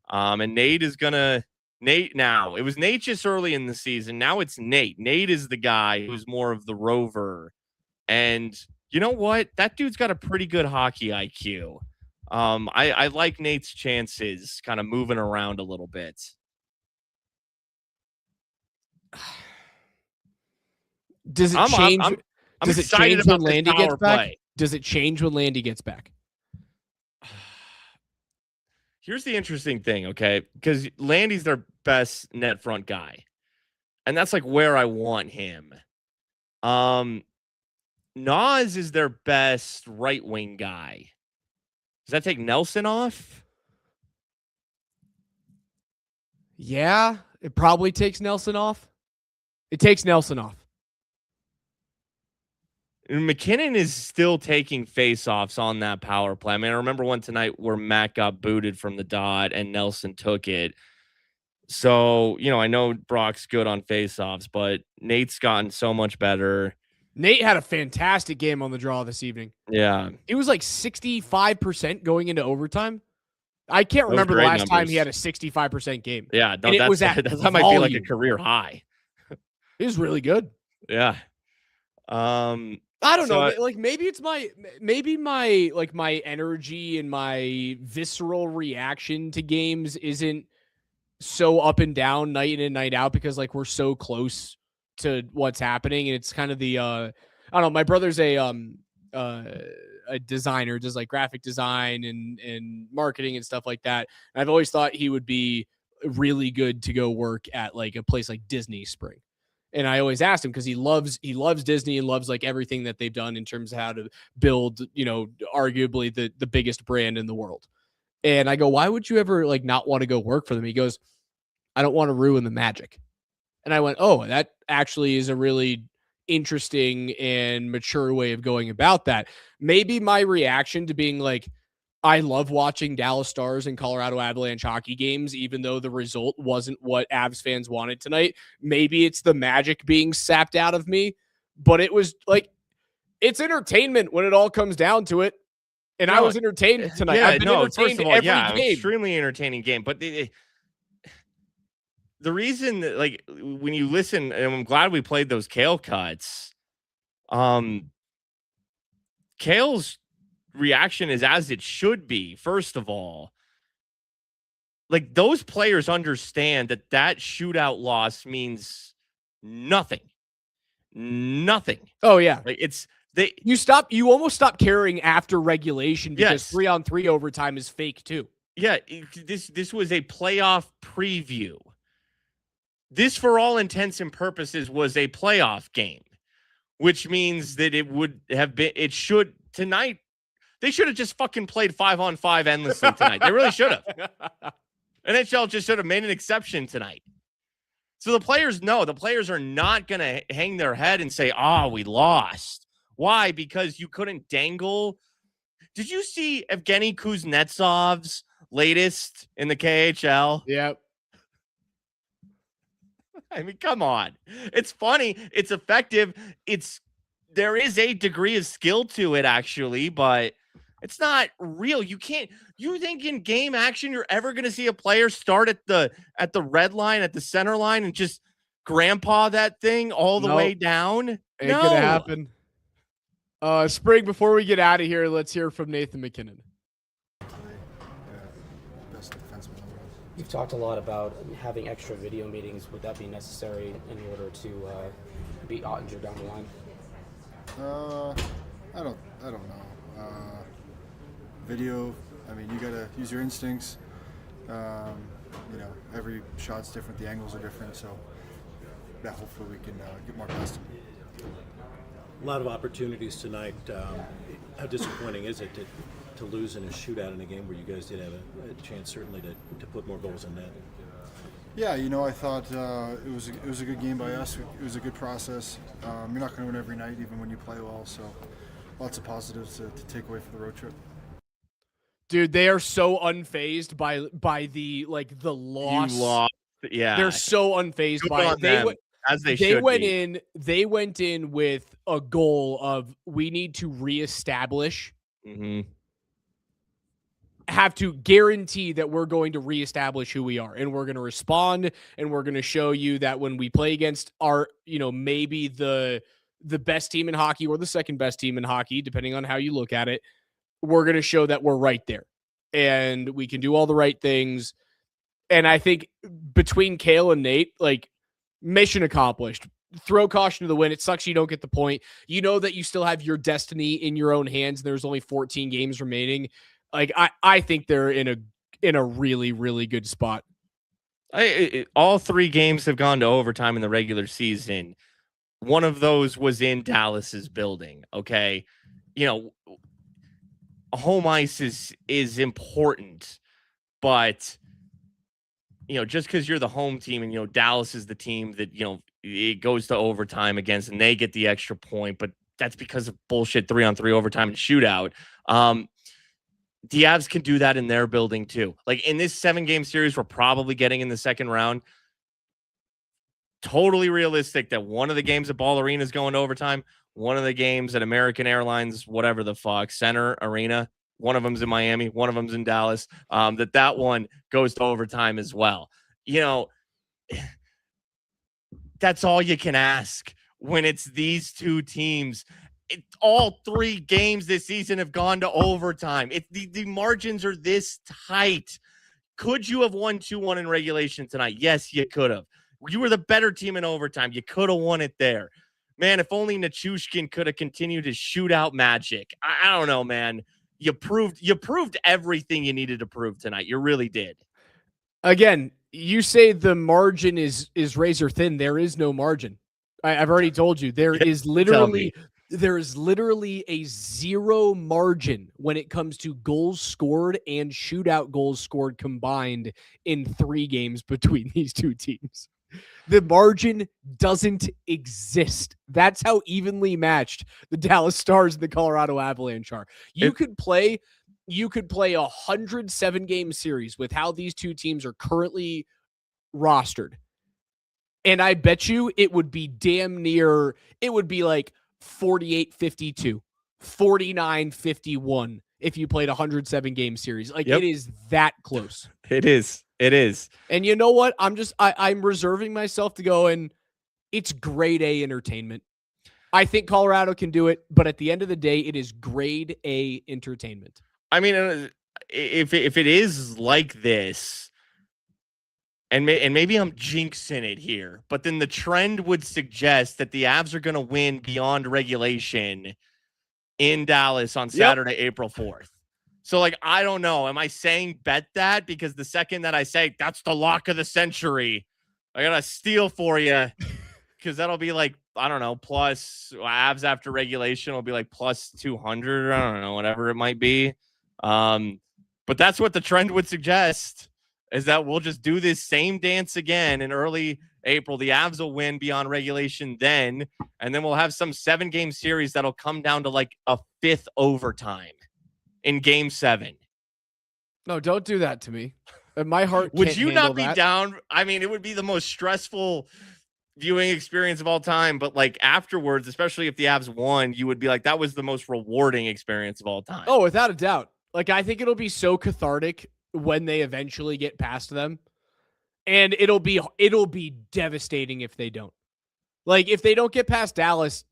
[SPEAKER 2] And Nate is going to now. It was Nate just early in the season. Now it's Nate. Nate is the guy who's more of the rover. And you know what? That dude's got a pretty good hockey IQ. I like Nate's chances kind of moving around a little bit.
[SPEAKER 1] Does it change?
[SPEAKER 2] I'm
[SPEAKER 1] does it
[SPEAKER 2] excited
[SPEAKER 1] change
[SPEAKER 2] about
[SPEAKER 1] when
[SPEAKER 2] this
[SPEAKER 1] Landy gets
[SPEAKER 2] power
[SPEAKER 1] back?
[SPEAKER 2] play.
[SPEAKER 1] Does it change when Landy gets back?
[SPEAKER 2] Here's the interesting thing, okay? Because Landy's their best net front guy. And that's like where I want him. Nas is their best right wing guy. Does that take Nelson off?
[SPEAKER 1] Yeah, it probably takes Nelson off. It takes Nelson off.
[SPEAKER 2] And McKinnon is still taking faceoffs on that power play. I mean, I remember one tonight where Matt got booted from the dot and Nelson took it. So, you know, I know Brock's good on faceoffs, but Nate's gotten so much better.
[SPEAKER 1] Nate had a fantastic game on the draw this evening.
[SPEAKER 2] Yeah.
[SPEAKER 1] He was like 65% going into overtime. I can't
[SPEAKER 2] Those
[SPEAKER 1] remember the
[SPEAKER 2] great
[SPEAKER 1] last time
[SPEAKER 2] numbers.
[SPEAKER 1] he had a 65% game.
[SPEAKER 2] Yeah. No,
[SPEAKER 1] And it was
[SPEAKER 2] that
[SPEAKER 1] at
[SPEAKER 2] might be like a
[SPEAKER 1] volume.
[SPEAKER 2] career high.
[SPEAKER 1] It was really good.
[SPEAKER 2] Yeah.
[SPEAKER 1] I don't know.
[SPEAKER 2] So
[SPEAKER 1] Like maybe it's my my energy and my visceral reaction to games isn't so up and down night in and night out because like we're so close to what's happening, and it's kind of the I don't know. My brother's a designer, does like graphic design and marketing and stuff like that. And I've always thought he would be really good to go work at like a place like Disney Spring. And I always asked him because he loves Disney and loves like everything that they've done in terms of how to build, you know, arguably the biggest brand in the world. And I go, why would you ever like not want to go work for them? He goes, I don't want to ruin the magic. And I went, oh, that actually is a really interesting and mature way of going about that. Maybe my reaction to being like, I love watching Dallas Stars and Colorado Avalanche hockey games, even though the result wasn't what Avs fans wanted tonight. Maybe it's the magic being sapped out of me, but it was like, it's entertainment when it all comes down to it. And I was entertained tonight.
[SPEAKER 2] Yeah,
[SPEAKER 1] I've been entertained every game.
[SPEAKER 2] Extremely entertaining game. But the reason that, like, when you listen, and I'm glad we played those Kale cuts. Kale's reaction is as it should be. First of all, like those players understand that shootout loss means nothing.
[SPEAKER 1] Oh yeah.
[SPEAKER 2] Like
[SPEAKER 1] you almost stop caring after regulation because 3-on-3 overtime is fake too.
[SPEAKER 2] Yeah, this was a playoff preview. This, for all intents and purposes, was a playoff game, which means that tonight. They should have just fucking played 5-on-5 endlessly tonight. They really should have. NHL just should have made an exception tonight. So the players know. The players are not going to hang their head and say, we lost. Why? Because you couldn't dangle. Did you see Evgeny Kuznetsov's latest in the KHL?
[SPEAKER 1] Yep.
[SPEAKER 2] I mean, come on. It's funny. It's effective. There is a degree of skill to it, actually, but it's not real. You think in game action you're ever going to see a player start at the red line, at the center line, and just grandpa that thing all the way down?
[SPEAKER 1] Ain't gonna happen. Spring, before we get out of here, let's hear from Nathan McKinnon.
[SPEAKER 6] Best defenseman in the world.
[SPEAKER 7] You've talked a lot about having extra video meetings. Would that be necessary in order to beat Ottinger down the line?
[SPEAKER 6] I don't know. Video, I mean, you gotta use your instincts. Every shot's different, the angles are different, so yeah, hopefully we can get more past them.
[SPEAKER 5] A lot of opportunities tonight. How disappointing is it to lose in a shootout in a game where you guys did have a chance certainly to put more goals in net?
[SPEAKER 6] Yeah, I thought it was a good game by us. It was a good process. You're not going to win every night, even when you play well. So, lots of positives to take away from the road trip.
[SPEAKER 1] Dude, they are so unfazed by the loss.
[SPEAKER 2] You lost. Yeah,
[SPEAKER 1] they're so unfazed by it. They went in with a goal of we need to reestablish have to guarantee that we're going to reestablish who we are, and we're going to respond, and we're going to show you that when we play against our, maybe the best team in hockey or the second best team in hockey, depending on how you look at it, we're going to show that we're right there and we can do all the right things. And I think between Kale and Nate, like, mission accomplished. Throw caution to the wind. It sucks you don't get the point. You know that you still have your destiny in your own hands. There's only 14 games remaining. Like, I think they're in a really, really good spot.
[SPEAKER 2] All 3 games have gone to overtime in the regular season. One of those was in Dallas's building. Okay. Home ice is important, but just because you're the home team and Dallas is the team that it goes to overtime against and they get the extra point, but that's because of bullshit 3-on-3 overtime and shootout. The Avs can do that in their building too. Like in this 7-game series, we're probably getting in the second round. Totally realistic that one of the games at Ball Arena is going to overtime. One of the games at American Airlines, whatever the fuck, Center Arena, one of them's in Miami, one of them's in Dallas, that one goes to overtime as well. That's all you can ask when it's these two teams. All 3 games this season have gone to overtime. The margins are this tight. Could you have won 2-1 in regulation tonight? Yes, you could have. You were the better team in overtime. You could have won it there. Man, if only Nichushkin could have continued his shootout magic. I don't know, man. You proved everything you needed to prove tonight. You really did.
[SPEAKER 1] Again, you say the margin is razor thin. There is no margin. I've already told you. There is literally a 0 margin when it comes to goals scored and shootout goals scored combined in 3 games between these two teams. The margin doesn't exist. That's how evenly matched the Dallas Stars and the Colorado Avalanche are. You could play a 107-game series with how these two teams are currently rostered. And I bet you it would be like 48-52, 49-51 if you played a 107-game series. Like, It is that close.
[SPEAKER 2] It is.
[SPEAKER 1] And you know what? I'm reserving myself to go, and it's grade A entertainment. I think Colorado can do it, but at the end of the day, it is grade A entertainment.
[SPEAKER 2] I mean, if it is like this, and maybe I'm jinxing it here, but then the trend would suggest that the Avs are going to win beyond regulation in Dallas on Saturday, April 4th. So, like, I don't know. Am I saying bet that? Because the second that I say that's the lock of the century, I got to steal for you, because that'll be like, I don't know, plus Avs after regulation will be like plus 200. I don't know, whatever it might be. But that's what the trend would suggest, is that we'll just do this same dance again in early April. The Avs will win beyond regulation then, and then we'll have some 7-game series that'll come down to like a 5th overtime in Game 7.
[SPEAKER 1] No, don't do that to me. My heart can't
[SPEAKER 2] Would you not be
[SPEAKER 1] that.
[SPEAKER 2] down? I mean, it would be the most stressful viewing experience of all time, but like afterwards, especially if the Avs won, you would be like, that was the most rewarding experience of all time.
[SPEAKER 1] Oh, without a doubt. Like, I think it'll be so cathartic when they eventually get past them, and it'll be devastating if they don't. Like, if they don't get past Dallas,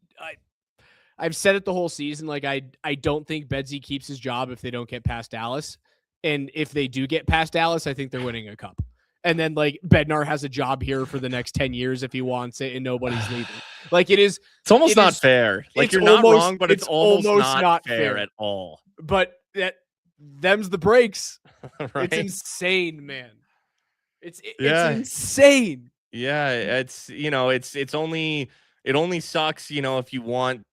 [SPEAKER 1] I've said it the whole season. Like, I don't think Bedsy keeps his job if they don't get past Dallas. And if they do get past Dallas, I think they're winning a cup. And then, like, Bednar has a job here for the next 10 years if he wants it, and nobody's leaving. Like, it's
[SPEAKER 2] almost not fair. Like, you're not wrong, but it's almost not fair at all.
[SPEAKER 1] But them's the breaks.
[SPEAKER 2] Right?
[SPEAKER 1] It's insane, man. It's insane.
[SPEAKER 2] Yeah, it only sucks, if you want,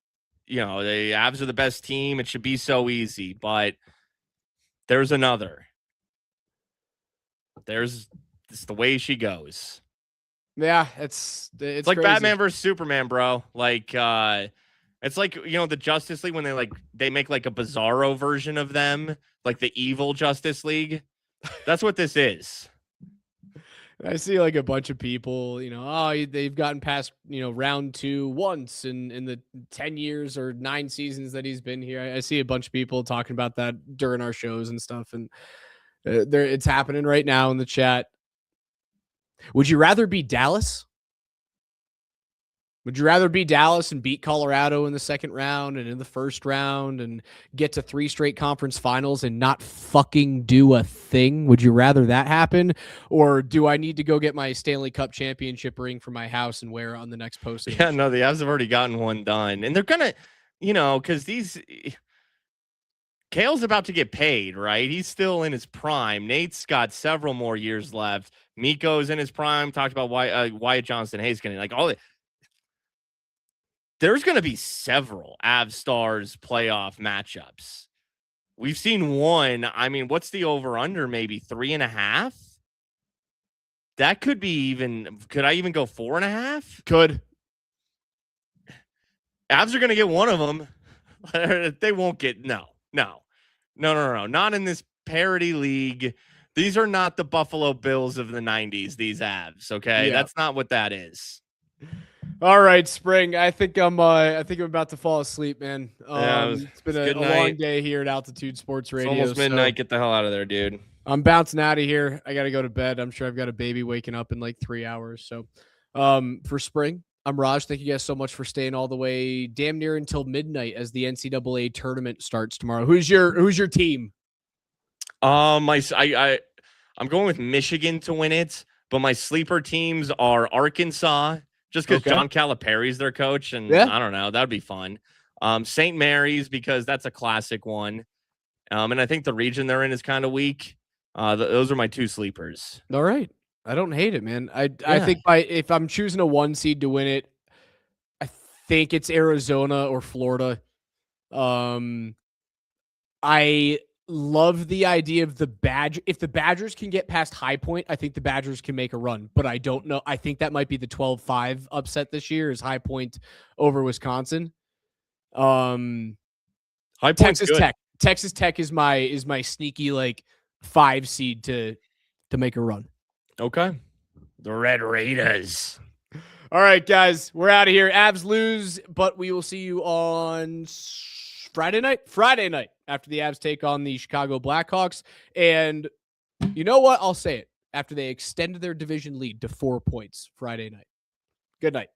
[SPEAKER 2] the Avs are the best team. It should be so easy, but there's another. It's the way she goes.
[SPEAKER 1] Yeah, it's
[SPEAKER 2] like
[SPEAKER 1] crazy.
[SPEAKER 2] Batman versus Superman, bro. Like, it's like, the Justice League when they make like a Bizarro version of them, like the evil Justice League. That's what this is.
[SPEAKER 1] I see like a bunch of people, they've gotten past, round 2 once in the 10 years or 9 seasons that he's been here. I see a bunch of people talking about that during our shows and stuff. And it's happening right now in the chat. Would you rather be Dallas? Would you rather be Dallas and beat Colorado in the second round and in the first round and get to 3 straight conference finals and not fucking do a thing? Would you rather that happen? Or do I need to go get my Stanley Cup championship ring from my house and wear it on the next post?
[SPEAKER 2] Yeah, no, the Avs have already gotten one done. And they're going to, because Kale's about to get paid, right? He's still in his prime. Nate's got several more years left. Mikko's in his prime. Talked about Wyatt Johnston, Heiskanen, like all there's going to be several Avs Stars playoff matchups. We've seen one. I mean, what's the over-under? Maybe 3.5? That could be even. Could I even go 4.5?
[SPEAKER 1] Could.
[SPEAKER 2] Avs are going to get one of them. They won't get. No. Not in this parity league. These are not the Buffalo Bills of the 90s, these Avs, okay?
[SPEAKER 1] Yeah.
[SPEAKER 2] That's not what that is.
[SPEAKER 1] All right, Spring. I think I'm about to fall asleep, man. It's been a long day here at Altitude Sports Radio.
[SPEAKER 2] It's almost midnight. Get the hell out of there, dude.
[SPEAKER 1] I'm bouncing out of here. I got to go to bed. I'm sure I've got a baby waking up in like 3 hours. So, for Spring, I'm Raj. Thank you guys so much for staying all the way damn near until midnight as the NCAA tournament starts tomorrow. Who's your team?
[SPEAKER 2] I'm going with Michigan to win it, but my sleeper teams are Arkansas, just because John Calipari's their coach, and I don't know, that'd be fun. St. Mary's, because that's a classic one, and I think the region they're in is kind of weak. Those are my 2 sleepers.
[SPEAKER 1] All right, I don't hate it, man. I think if I'm choosing a 1 seed to win it, I think it's Arizona or Florida. I love the idea of if the Badgers can get past High Point, I think the Badgers can make a run, but I don't know. I think that might be the 12-5 upset this year is High Point over Wisconsin.
[SPEAKER 2] High
[SPEAKER 1] Texas Tech. Texas Tech is my sneaky like 5 seed to make a run.
[SPEAKER 2] Okay. The Red Raiders.
[SPEAKER 1] All right, guys, we're out of here. Avs lose, but we will see you on Friday night after the Avs take on the Chicago Blackhawks. And you know what? I'll say it. After they extended their division lead to 4 points Friday night. Good night.